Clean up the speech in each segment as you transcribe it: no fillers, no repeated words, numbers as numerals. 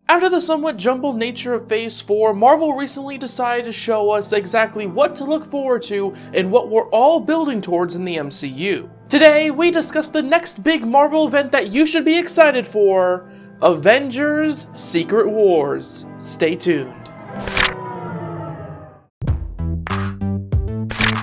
After the somewhat jumbled nature of Phase 4, Marvel recently decided to show us exactly what to look forward to and what we're all building towards in the MCU. Today, we discuss the next big Marvel event that you should be excited for, Avengers: Secret Wars. Stay tuned.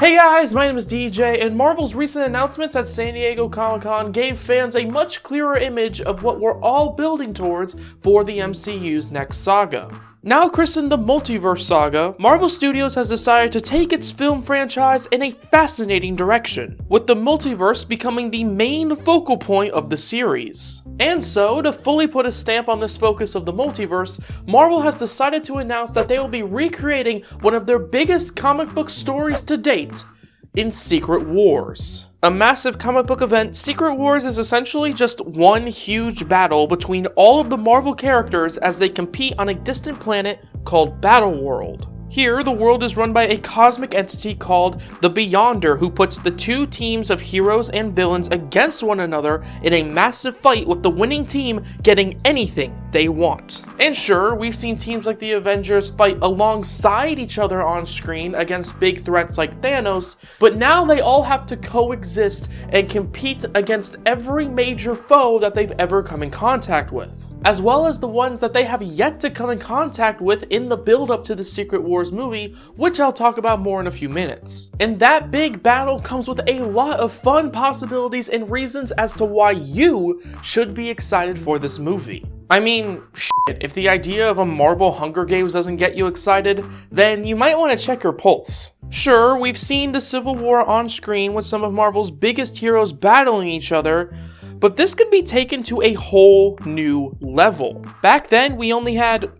Hey guys, my name is DJ, and Marvel's recent announcements at San Diego Comic-Con gave fans a much clearer image of what we're all building towards for the MCU's next saga. Now christened the Multiverse Saga, Marvel Studios has decided to take its film franchise in a fascinating direction, with the multiverse becoming the main focal point of the series. And so, to fully put a stamp on this focus of the multiverse, Marvel has decided to announce that they will be recreating one of their biggest comic book stories to date in Secret Wars. A massive comic book event, Secret Wars is essentially just one huge battle between all of the Marvel characters as they compete on a distant planet called Battleworld. Here, the world is run by a cosmic entity called the Beyonder, who puts the two teams of heroes and villains against one another in a massive fight, with the winning team getting anything they want. And sure, we've seen teams like the Avengers fight alongside each other on screen against big threats like Thanos, but now they all have to coexist and compete against every major foe that they've ever come in contact with, as well as the ones that they have yet to come in contact with in the build-up to the Secret Wars movie, which I'll talk about more in a few minutes. And that big battle comes with a lot of fun possibilities and reasons as to why you should be excited for this movie. I mean, shit, if the idea of a Marvel Hunger Games doesn't get you excited, then you might want to check your pulse. Sure, we've seen the Civil War on screen with some of Marvel's biggest heroes battling each other, but this could be taken to a whole new level. Back then, we only had,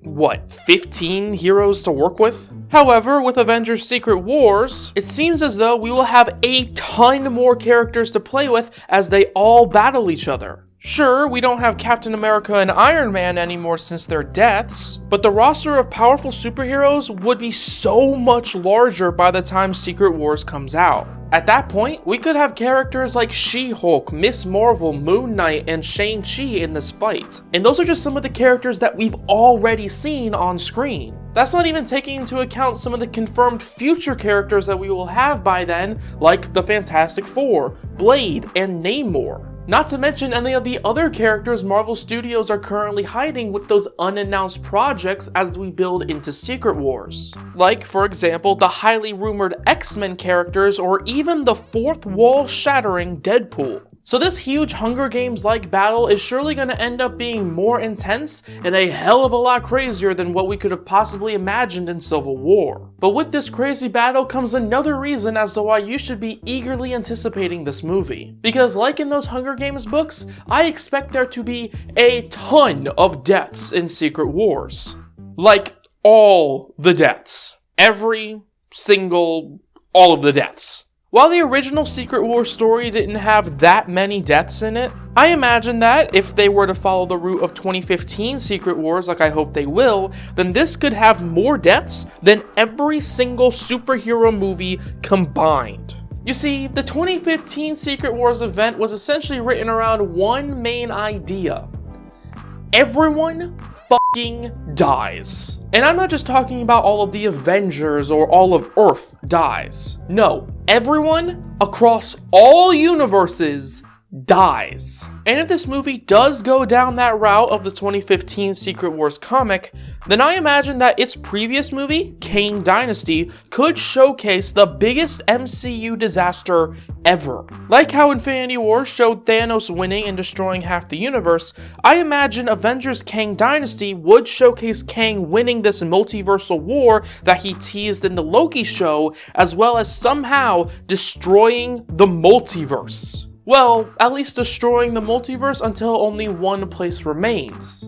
15 heroes to work with? However, with Avengers: Secret Wars, it seems as though we will have a ton more characters to play with as they all battle each other. Sure, we don't have Captain America and Iron Man anymore since their deaths, but the roster of powerful superheroes would be so much larger by the time Secret Wars comes out. At that point, we could have characters like She-Hulk, Miss Marvel, Moon Knight, and Shang-Chi in this fight. And those are just some of the characters that we've already seen on screen. That's not even taking into account some of the confirmed future characters that we will have by then, like the Fantastic Four, Blade, and Namor. Not to mention any of the other characters Marvel Studios are currently hiding with those unannounced projects as we build into Secret Wars. Like, for example, the highly rumored X-Men characters, or even the fourth wall shattering Deadpool. So this huge Hunger Games-like battle is surely going to end up being more intense and a hell of a lot crazier than what we could have possibly imagined in Civil War. But with this crazy battle comes another reason as to why you should be eagerly anticipating this movie. Because like in those Hunger Games books, I expect there to be a ton of deaths in Secret Wars. Like, all the deaths. Every single, all of the deaths. While the original Secret Wars story didn't have that many deaths in it, I imagine that if they were to follow the route of 2015 Secret Wars, like I hope they will, then this could have more deaths than every single superhero movie combined. You see, the 2015 Secret Wars event was essentially written around one main idea. Everyone fucking dies. And I'm not just talking about all of the Avengers or all of Earth dies. No, everyone across all universes dies. And if this movie does go down that route of the 2015 Secret Wars comic, then I imagine that its previous movie, Kang Dynasty, could showcase the biggest MCU disaster ever. Like how Infinity War showed Thanos winning and destroying half the universe, I imagine Avengers: Kang Dynasty would showcase Kang winning this multiversal war that he teased in the Loki show, as well as somehow destroying the multiverse. Well, at least destroying the multiverse until only one place remains.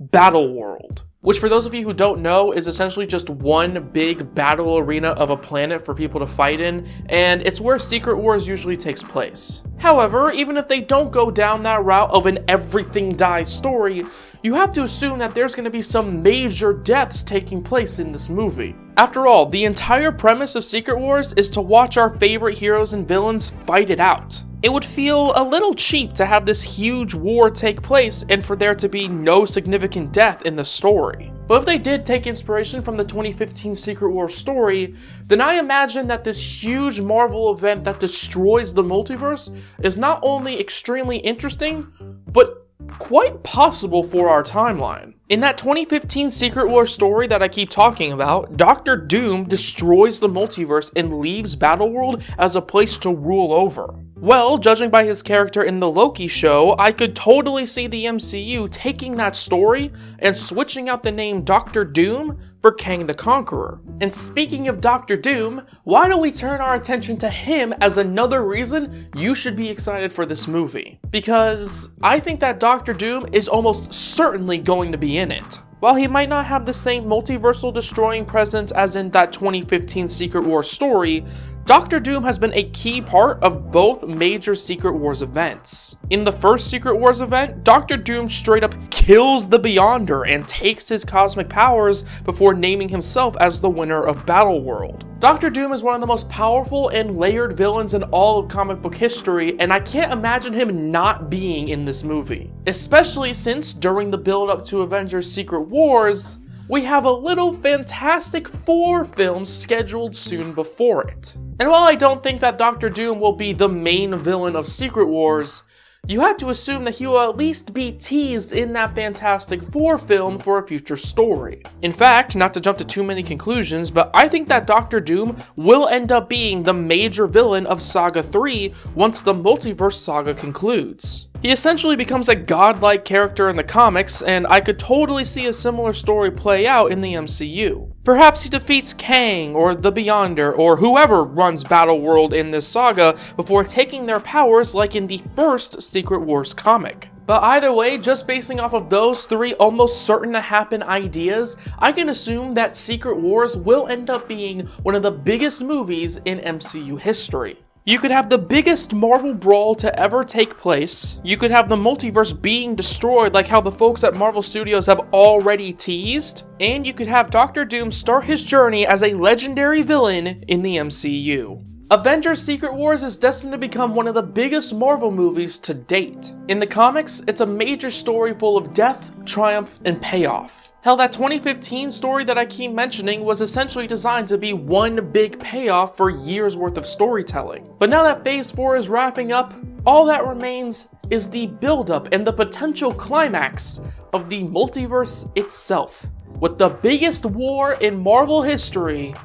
Battleworld. Which, for those of you who don't know, is essentially just one big battle arena of a planet for people to fight in, and it's where Secret Wars usually takes place. However, even if they don't go down that route of an everything dies story, you have to assume that there's going to be some major deaths taking place in this movie. After all, the entire premise of Secret Wars is to watch our favorite heroes and villains fight it out. It would feel a little cheap to have this huge war take place and for there to be no significant death in the story. But if they did take inspiration from the 2015 Secret Wars story, then I imagine that this huge Marvel event that destroys the multiverse is not only extremely interesting, but quite possible for our timeline. In that 2015 Secret Wars story that I keep talking about, Doctor Doom destroys the multiverse and leaves Battleworld as a place to rule over. Well, judging by his character in the Loki show, I could totally see the MCU taking that story and switching out the name Doctor Doom for Kang the Conqueror. And speaking of Doctor Doom, why don't we turn our attention to him as another reason you should be excited for this movie? Because I think that Doctor Doom is almost certainly going to be in it. While he might not have the same multiversal destroying presence as in that 2015 Secret Wars story, Doctor Doom has been a key part of both major Secret Wars events. In the first Secret Wars event, Doctor Doom straight up kills the Beyonder and takes his cosmic powers before naming himself as the winner of Battleworld. Doctor Doom is one of the most powerful and layered villains in all of comic book history, and I can't imagine him not being in this movie. Especially since, during the build-up to Avengers Secret Wars, we have a little Fantastic Four film scheduled soon before it. And while I don't think that Doctor Doom will be the main villain of Secret Wars, you have to assume that he will at least be teased in that Fantastic Four film for a future story. In fact, not to jump to too many conclusions, but I think that Doctor Doom will end up being the major villain of Saga 3 once the multiverse saga concludes. He essentially becomes a godlike character in the comics, and I could totally see a similar story play out in the MCU. Perhaps he defeats Kang, or the Beyonder, or whoever runs Battleworld in this saga before taking their powers like in the first Secret Wars comic. But either way, just basing off of those three almost certain to happen ideas, I can assume that Secret Wars will end up being one of the biggest movies in MCU history. You could have the biggest Marvel brawl to ever take place, you could have the multiverse being destroyed like how the folks at Marvel Studios have already teased, and you could have Doctor Doom start his journey as a legendary villain in the MCU. Avengers Secret Wars is destined to become one of the biggest Marvel movies to date. In the comics, it's a major story full of death, triumph, and payoff. Hell, that 2015 story that I keep mentioning was essentially designed to be one big payoff for years worth of storytelling. But now that Phase 4 is wrapping up, all that remains is the build-up and the potential climax of the multiverse itself, with the biggest war in Marvel history,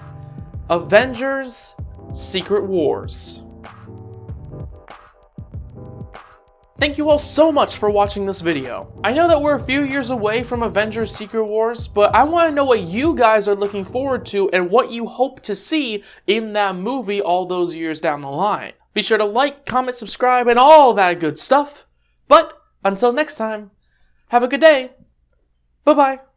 Avengers Secret Wars. Thank you all so much for watching this video. I know that we're a few years away from Avengers Secret Wars, but I want to know what you guys are looking forward to and what you hope to see in that movie all those years down the line. Be sure to like, comment, subscribe, and all that good stuff. But until next time, have a good day. Bye-bye.